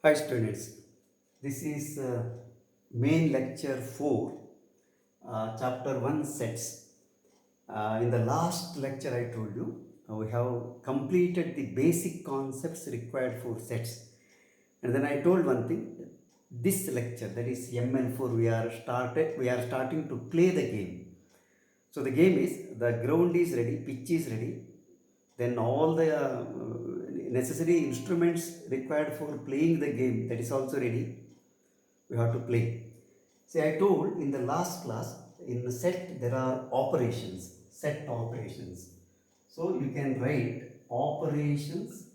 Hi students, this is main lecture 4, chapter 1 sets. In the last lecture I told you, we have completed the basic concepts required for sets. And then I told one thing, this lecture, that is ML4, we are starting to play the game. So the game is, the ground is ready, pitch is ready, then all the necessary instruments required for playing the game, that is also ready. We have to play. See, I told in the last class, in the set there are operations, set operations. So you can write operations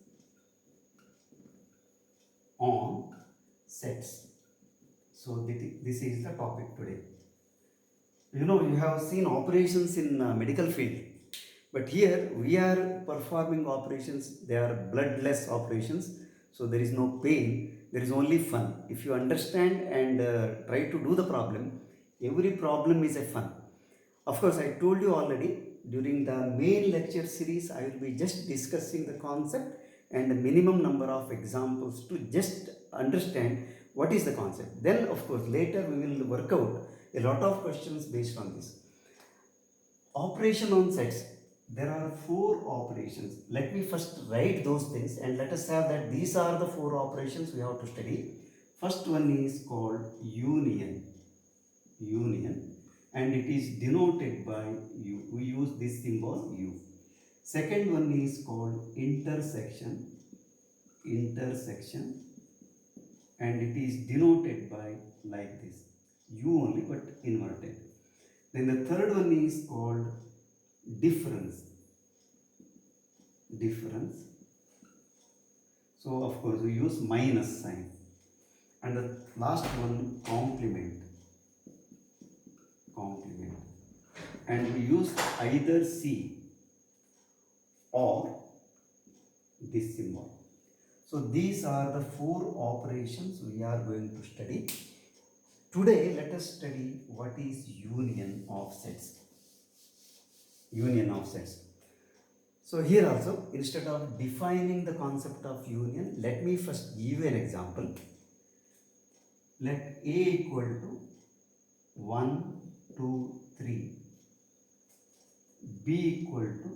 on sets. So this is the topic today. You know, you have seen operations in medical field, but here we are performing operations. They are bloodless operations, so there is no pain, there is only fun. If you understand and try to do the problem, every problem is a fun. Of course, I told you already, during the main lecture series I will be just discussing the concept and the minimum number of examples to just understand what is the concept. Then of course later we will work out a lot of questions based on this. Operation on sets, there are 4 operations. Let me first write those things and let us have that these are the 4 operations we have to study. First one is called union, and it is denoted by U. We use this symbol U. Second one is called intersection, and it is denoted by like this, U only but inverted. Then the third one is called difference. So of course we use minus sign. And the last one, complement. And we use either C or this symbol. So these are the 4 operations we are going to study. Today let us study what is union of sets. So here also, instead of defining the concept of union, let me first give you an example. Let A equal to 1, 2, 3. B equal to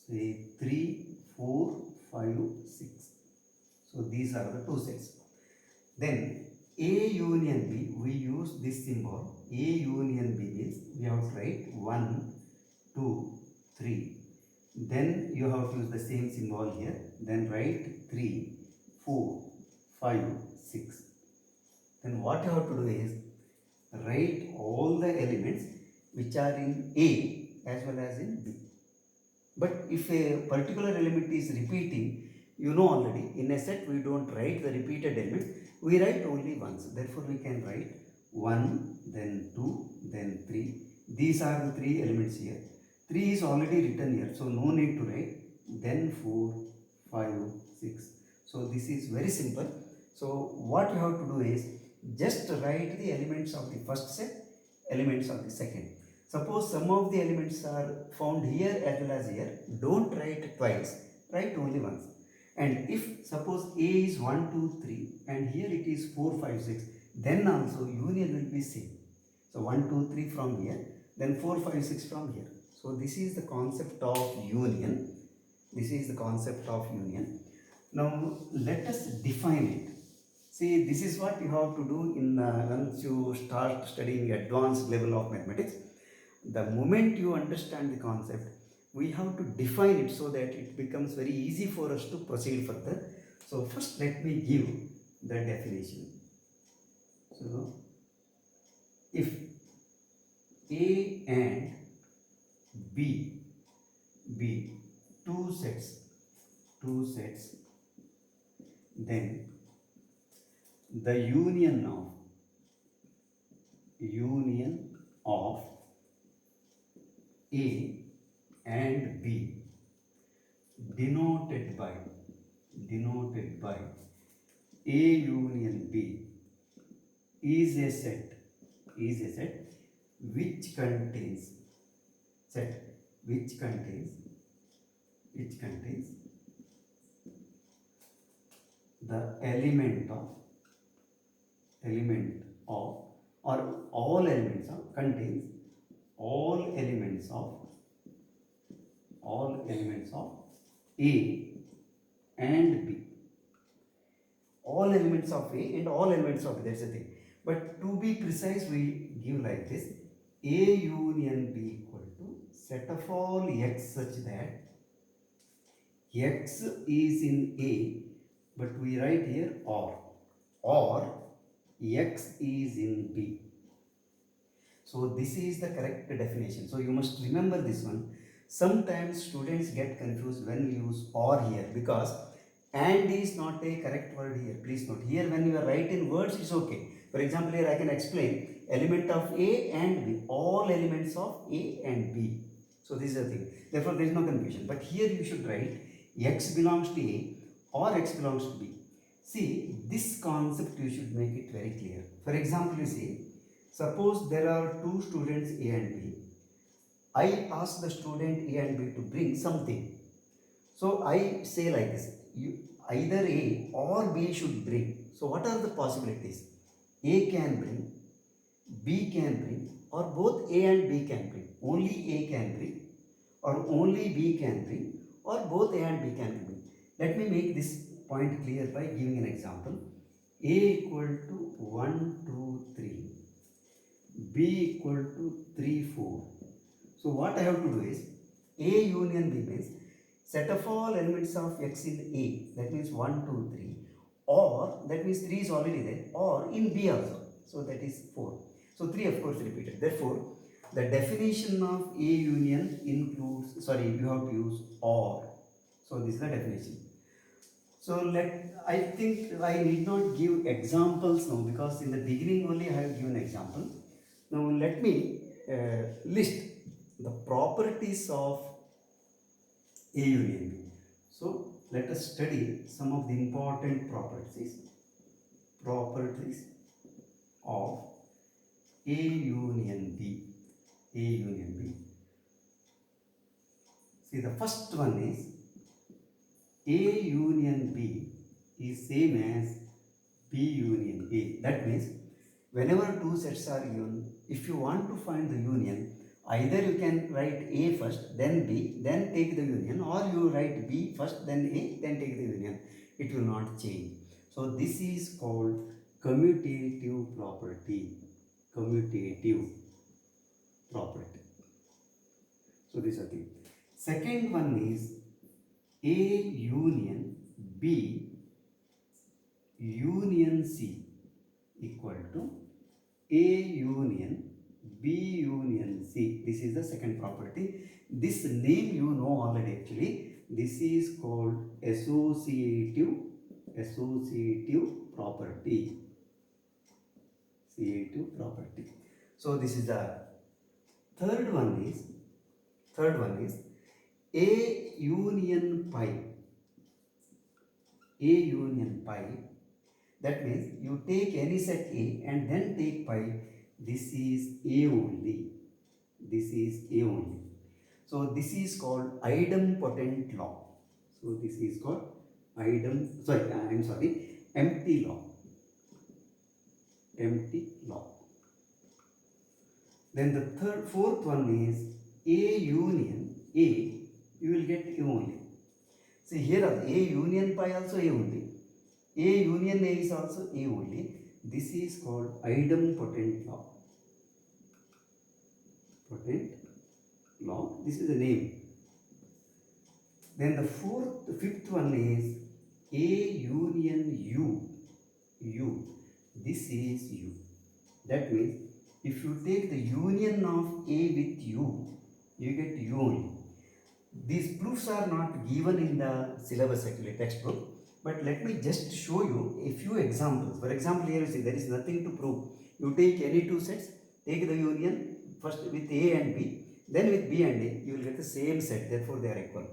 say 3, 4, 5, 6. So these are the 2 sets. Then A union B, we use this symbol. A union B means we have to write 1, 2, 3. Then you have to use the same symbol here. Then write 3, 4, 5, 6. Then what you have to do is write all the elements which are in A as well as in B. But if a particular element is repeating, you know already, in a set we don't write the repeated element, we write only once. Therefore we can write 1, then 2, then 3. These are the 3 elements here. 3 is already written here, so no need to write. Then 4, 5, 6. So this is very simple. So what you have to do is just write the elements of the first set, elements of the second. Suppose some of the elements are found here as well as here, don't write twice, write only once. And if suppose A is 1, 2, 3 and here it is 4, 5, 6, then also union will be same. So 1, 2, 3 from here, then 4, 5, 6 from here. So this is the concept of union. Now let us define it. See, this is what you have to do in once you start studying advanced level of mathematics. The moment you understand the concept, we have to define it so that it becomes very easy for us to proceed further. So first let me give the definition. So if A and B two sets, then the union of A and B denoted by A union B is a set which contains the element of or all elements of contains all elements of A and B. All elements of A and all elements of B, that's the thing. But to be precise, we give like this: A union B equal to set of all X such that X is in A, but we write here or X is in B. So this is the correct definition. So you must remember this one. Sometimes students get confused when we use or here, because and is not a correct word here. Please note, here when you are writing words, it's okay. For example, here I can explain element of A and B, all elements of A and B. So this is the thing. Therefore, there is no confusion. But here you should write X belongs to A or X belongs to B. See, this concept you should make it very clear. For example, you see, suppose there are two students A and B. I ask the student A and B to bring something. So I say like this: either A or B should bring. So what are the possibilities? A can bring, B can bring, or both A and B can bring. Only A can bring, or only B can bring, or both A and B can bring. Let me make this point clear by giving an example. A equal to 1, 2, 3. B equal to 3, 4. So what I have to do is A union B means set of all elements of X in A, that means 1, 2, 3, or that means 3 is already there, or in B also, so that is 4. So 3 of course repeated. Therefore, the definition of A union includes, you have to use or. So this is the definition. So I think I need not give examples now, because in the beginning only I have given example. Now let me list the properties of A union B. So let us study some of the important properties of A union B. A union B. See, the first one is A union B is same as B union A. That means whenever two sets are given, if you want to find the union, either you can write A first, then B, then take the union, or you write B first, then A, then take the union. It will not change. So this is called commutative property. Commutative property. So this is the thing. Second one is A union B union C equal to A union B union C. This is the second property. This name you know already actually. This is called associative property. Associative property. So this is the third one is A union pi. A union pi. That means you take any set A and then take pi. This is A only. This is A only. So this is called idempotent law. So this is called empty law. Empty law. Then the fourth one is A union A. You will get A only. See, here are A union pi also A only. A union A is also A only. This is called idempotent law. Potent law. This is the name. Then the fifth one is A union U. This is U. That means if you take the union of A with U, you get U only. These proofs are not given in the syllabus actually, textbook, but let me just show you a few examples. For example, here you see there is nothing to prove. You take any two sets, take the union first with A and B, then with B and A, you will get the same set, therefore they are equal.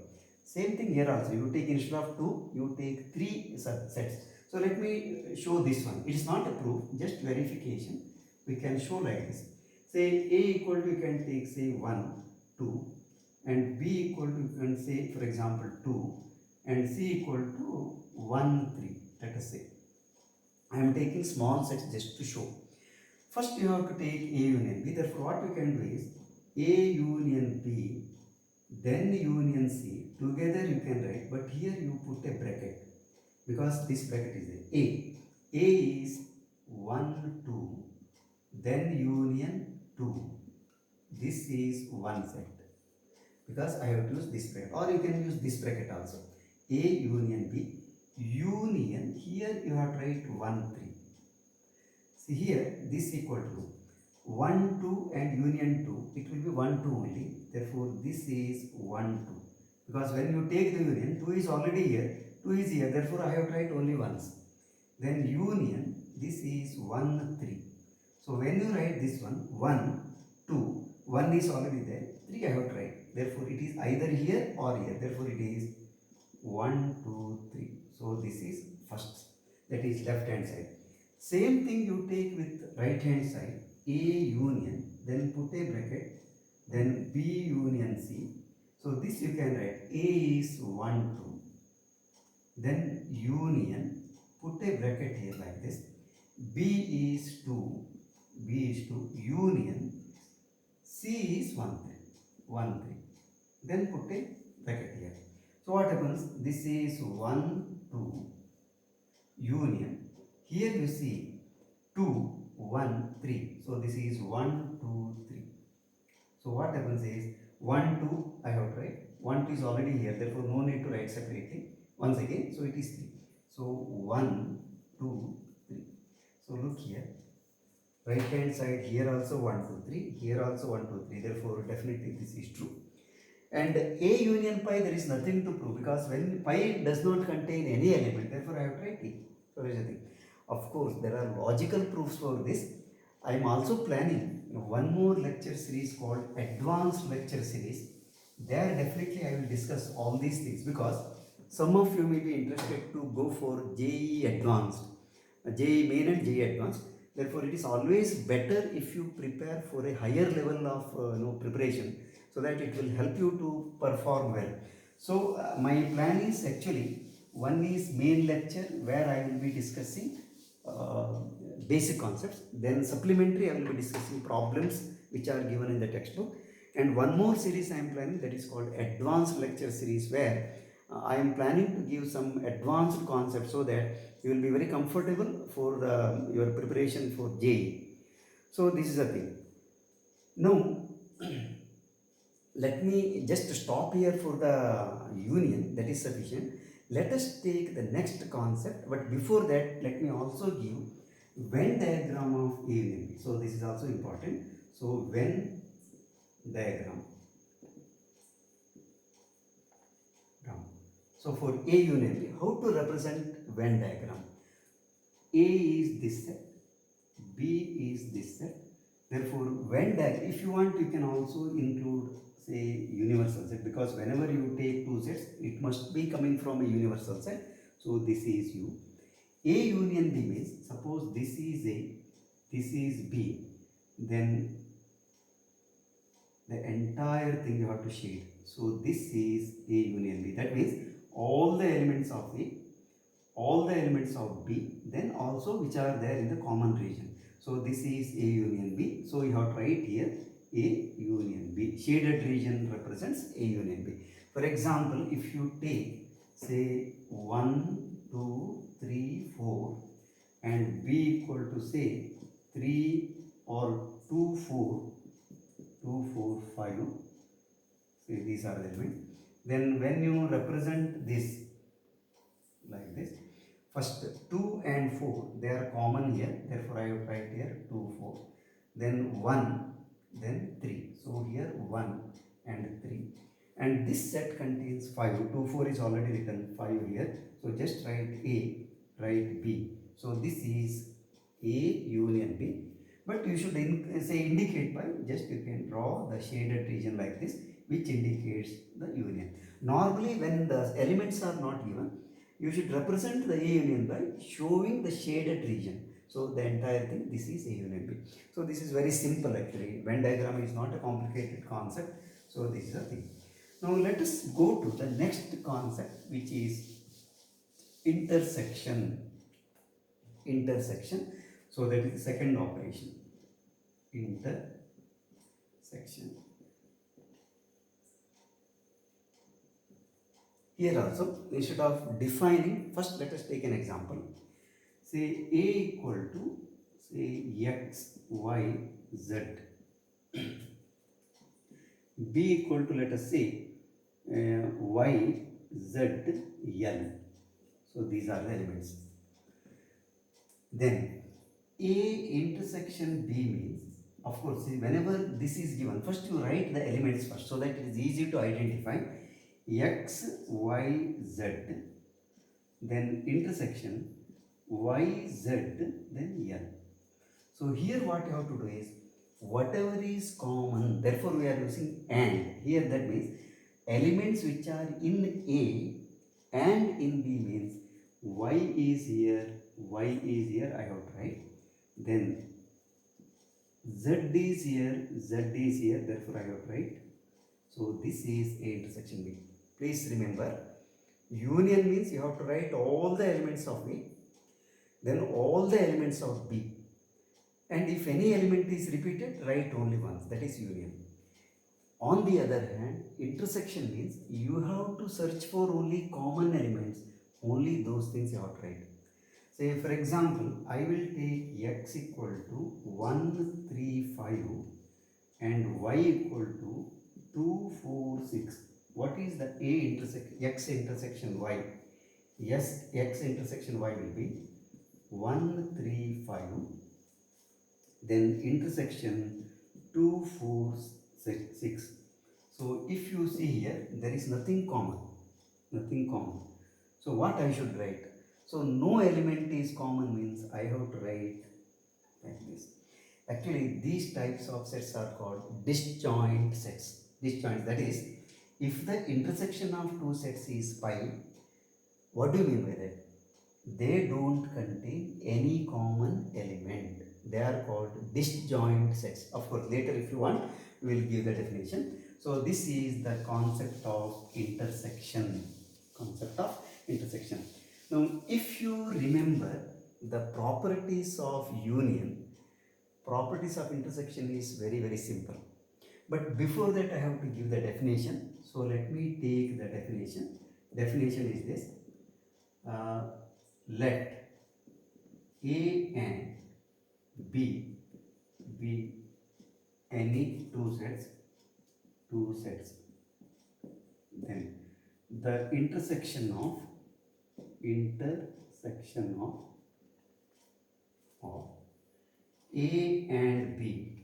Same thing here also, you take instead of 2, you take 3 sets. So let me show this one. It is not a proof, just verification. We can show like this. Say A equal to, you can take say 1, 2, and B equal to, you can say for example 2, and C equal to 1, 3. Let us say. I am taking small sets just to show. First you have to take A union B. Therefore what we can do is A union B, then union C. Together you can write, but here you put a bracket because this bracket is there. A is 1, 2, then union 2. This is one set because I have to use this bracket, or you can use this bracket also. A union B, union, here you have to write 1, 3. See here, this equal to 1, 2 and union 2, it will be 1, 2 only. Therefore, this is 1, 2. Because when you take the union, 2 is already here, 2 is here, therefore I have to write only once. Then union, this is 1, 3. So when you write this one, 1, 2, 1 is already there, 3 I have to write. Therefore, it is either here or here. Therefore, it is 1, 2, 3. So this is first, that is left hand side. Same thing you take with right hand side, A union, then put a bracket, then B union C. So this you can write A is 1, 2, then union, put a bracket here like this, B is 2, union, C is 1, 3, then put a bracket here. So what happens? This is 1, 2, union. Here you see 2, 1, 3. So this is 1, 2, 3. So what happens is 1, 2 I have to write. 1, 2 is already here. Therefore no need to write separately. Once again, so it is 3. So 1, 2, 3. So look here. Right hand side here also 1, 2, 3. Here also 1, 2, 3. Therefore definitely this is true. And A union pi, there is nothing to prove because when pi does not contain any element, therefore I have to write it. So there is nothing. Of course, there are logical proofs for this. I am also planning one more lecture series called Advanced Lecture Series. There definitely I will discuss all these things because some of you may be interested to go for JEE Advanced, JEE Main and JEE Advanced. Therefore, it is always better if you prepare for a higher level of preparation so that it will help you to perform well. So, my plan is actually one is main lecture where I will be discussing basic concepts, then supplementary I will be discussing problems which are given in the textbook, and one more series I am planning, that is called Advanced Lecture Series, where I am planning to give some advanced concepts so that you will be very comfortable for your preparation for JEE. So this is the thing. Now let me just stop here for the union, that is sufficient. Let us take the next concept, but before that let me also give Venn diagram of A union B. So this is also important. So Venn diagram. So for A union B, how to represent Venn diagram? A is this set, B is this set. Therefore Venn diagram, if you want you can also include say universal set, because whenever you take two sets it must be coming from a universal set. So this is U. A union B means suppose this is A, this is B, then the entire thing you have to shade. So this is A union B. That means all the elements of A, all the elements of B, then also which are there in the common region. So this is A union B. So you have to write here A union B. Shaded region represents A union B. For example, if you take say 1, 2, 3, 4 and B equal to say 3 or 2, 4, 2, 4, 5, say these are the elements. Then when you represent this like this, first 2 and 4 they are common here, therefore I will write here 2, 4, then 1, then 3. So here 1 and 3, and this set contains 5. 2, 4 is already written, 5 here. So just write A, write B. So this is A union B. But you should say indicate by, just you can draw the shaded region like this, which indicates the union. Normally when the elements are not given, you should represent the A union by showing the shaded region. So the entire thing, this is A union B. So this is very simple actually. Venn diagram is not a complicated concept. So this is the thing. Now let us go to the next concept, which is intersection. intersection. So that is the second operation, intersection. Here also, instead of defining, first let us take an example. Say A equal to, say, x, y, z. B equal to, let us say, y, z, l. So these are the elements. Then A intersection B means, of course, see, whenever this is given, first you write the elements first so that it is easy to identify. X, y, z, then intersection y, z, then l. So here what you have to do is, whatever is common, therefore we are using and. Here that means elements which are in A and in B means y is here, y is here, I have to write. Then z is here, z is here, therefore I have to write. So this is A intersection B. Please remember, union means you have to write all the elements of A, then all the elements of B. And if any element is repeated, write only once, that is union. On the other hand, intersection means you have to search for only common elements, only those things you have to write. Say for example, I will take x equal to 1, 3, 5 and y equal to 2, 4, 6. What is the x intersection y? Yes, x intersection y will be 1, 3, 5. Then intersection 2, 4, 6. So if you see here, there is nothing common. Nothing common. So what I should write? So no element is common means I have to write like this. Actually, these types of sets are called disjoint sets. Disjoint, that is, if the intersection of two sets is pi, what do you mean by that? They don't contain any common element. They are called disjoint sets. Of course, later if you want, we will give the definition. So this is the concept of intersection. Concept of intersection. Now, if you remember the properties of union, properties of intersection is very, very simple. But before that, I have to give the definition. So let me take the definition. Definition is this. Let A and B be any two sets. Then the intersection of A and B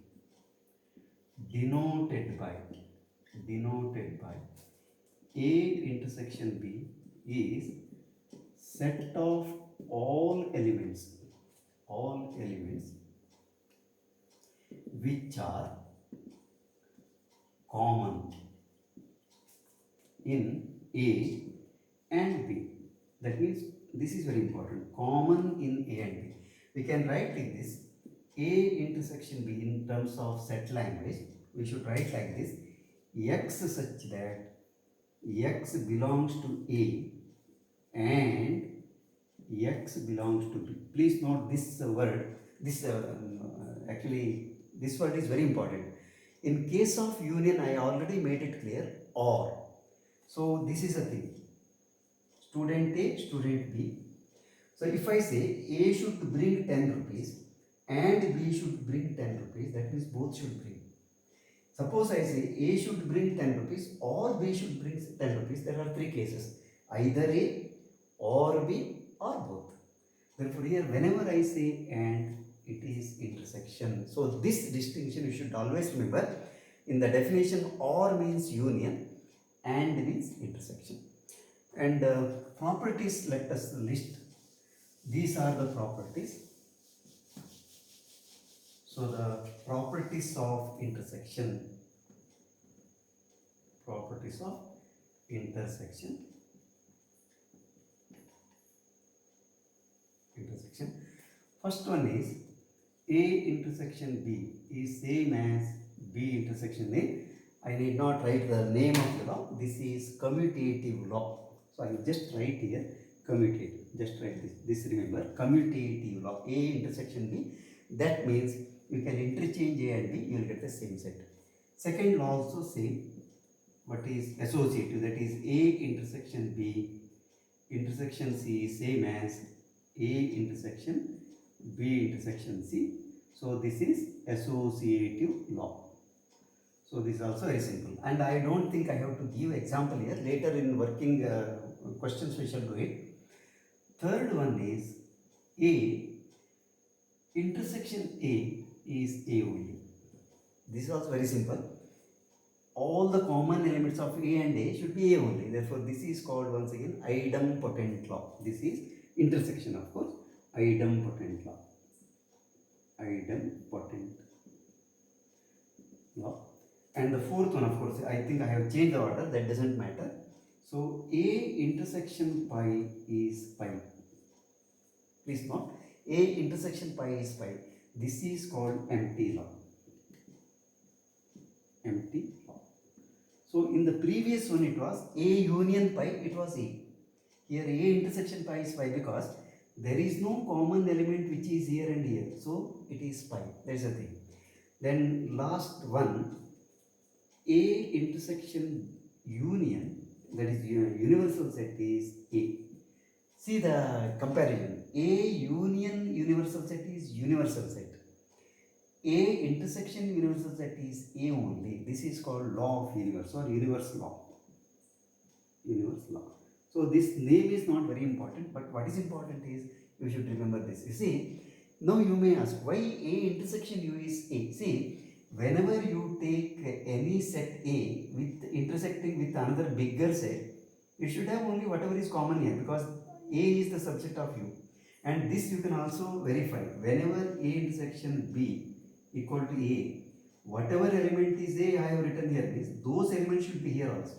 denoted by A intersection B is set of all elements which are common in A and B. That means this is very important. Common in A and B. We can write like this. A intersection B in terms of set language, we should write like this. X such that X belongs to A and X belongs to B. Please note this word. Actually, this word is very important. In case of union, I already made it clear, or. So this is a thing. Student A, student B. So if I say A should bring 10 rupees and B should bring 10 rupees, that means both should bring. Suppose I say A should bring 10 rupees or B should bring 10 rupees, there are three cases. Either A or B or both. Therefore here whenever I say and, it is intersection. So this distinction you should always remember. In the definition, or means union and means intersection. And properties, let us list. These are the properties. So the properties of intersection. Properties of intersection. First one is A intersection B is same as B intersection A. I need not write the name of the law. This is commutative law. So I will just write here commutative. Just write this remember, commutative law, A intersection B. That means you can interchange A and B, you will get the same set. Second law also same. What is associative? That is A intersection B intersection C is same as A intersection B intersection C. So this is associative law. So this is also very simple, and I don't think I have to give example here. Later in working questions we shall do it. Third one is A intersection A is A only. This is also very simple. All the common elements of A and A should be A only. Therefore, this is called once again idempotent law. This is intersection, of course. Idempotent law. Idempotent law. And the fourth one, of course, I think I have changed the order. That doesn't matter. So A intersection pi is pi. Please note, A intersection pi is pi. This is called empty law. Empty law. So in the previous one it was A union pi, it was A. Here A intersection pi is pi because there is no common element which is here and here. So it is pi. That is the thing. Then last one, A intersection union, that is universal set is A. See the comparison. A union universal set is universal set. A intersection universal set is A only. This is called law of universe or universe law. Universe law. So this name is not very important, but what is important is you should remember this. You see, now you may ask why A intersection U is A. See, whenever you take any set A with intersecting with another bigger set, you should have only whatever is common here because A is the subset of U. And this you can also verify. Whenever A intersection B equal to A, whatever element is A, I have written here, means those elements should be here also.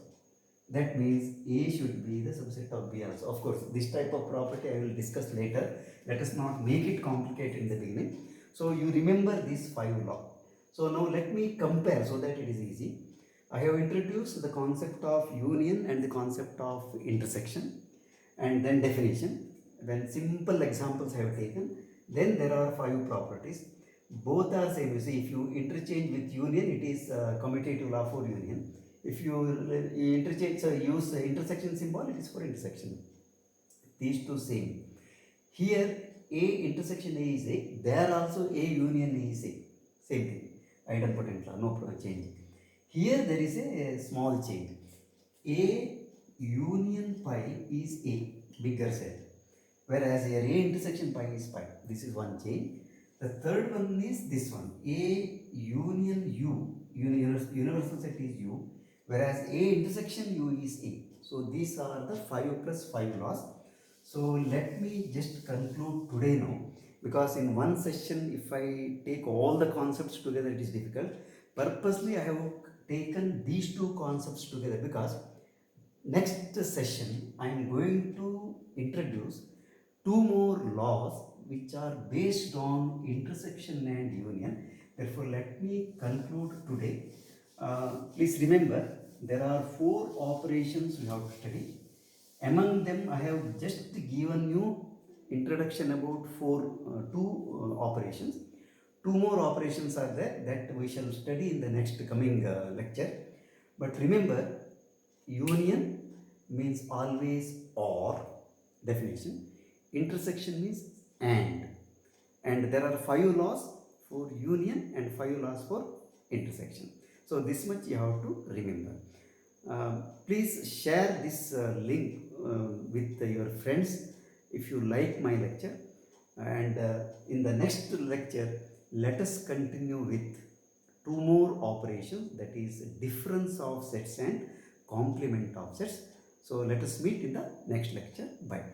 That means A should be the subset of B also. Of course, this type of property I will discuss later. Let us not make it complicated in the beginning. So you remember these 5 laws. So now let me compare so that it is easy. I have introduced the concept of union and the concept of intersection and then definition. When simple examples I have taken, then there are 5 properties. Both are same. You see, if you interchange with union, it is commutative law for union. If you interchange, so use the intersection symbol, it is for intersection. These two same. Here, A intersection A is A. There also A union A is A. Same thing. Idempotent law, no change. Here there is a small change. A union pi is A, bigger set. Whereas here A intersection pi is pi. This is one change. The third one is this one. A union U, universal set is U. Whereas A intersection U is A. So these are the 5 plus 5 laws. So let me just conclude today now. Because in one session, if I take all the concepts together, it is difficult. Purposely, I have taken these 2 concepts together because next session, I am going to introduce 2 more laws which are based on intersection and union. Therefore, let me conclude today. Please remember, there are 4 operations we have to study. Among them, I have just given you introduction about 2 operations. 2 more operations are there that we shall study in the next coming lecture. But remember, union means always or definition. Intersection means and there are 5 laws for union and 5 laws for intersection. So this much you have to remember. Please share this link with your friends if you like my lecture, and in the next lecture let us continue with 2 more operations, that is difference of sets and complement of sets. So let us meet in the next lecture. Bye.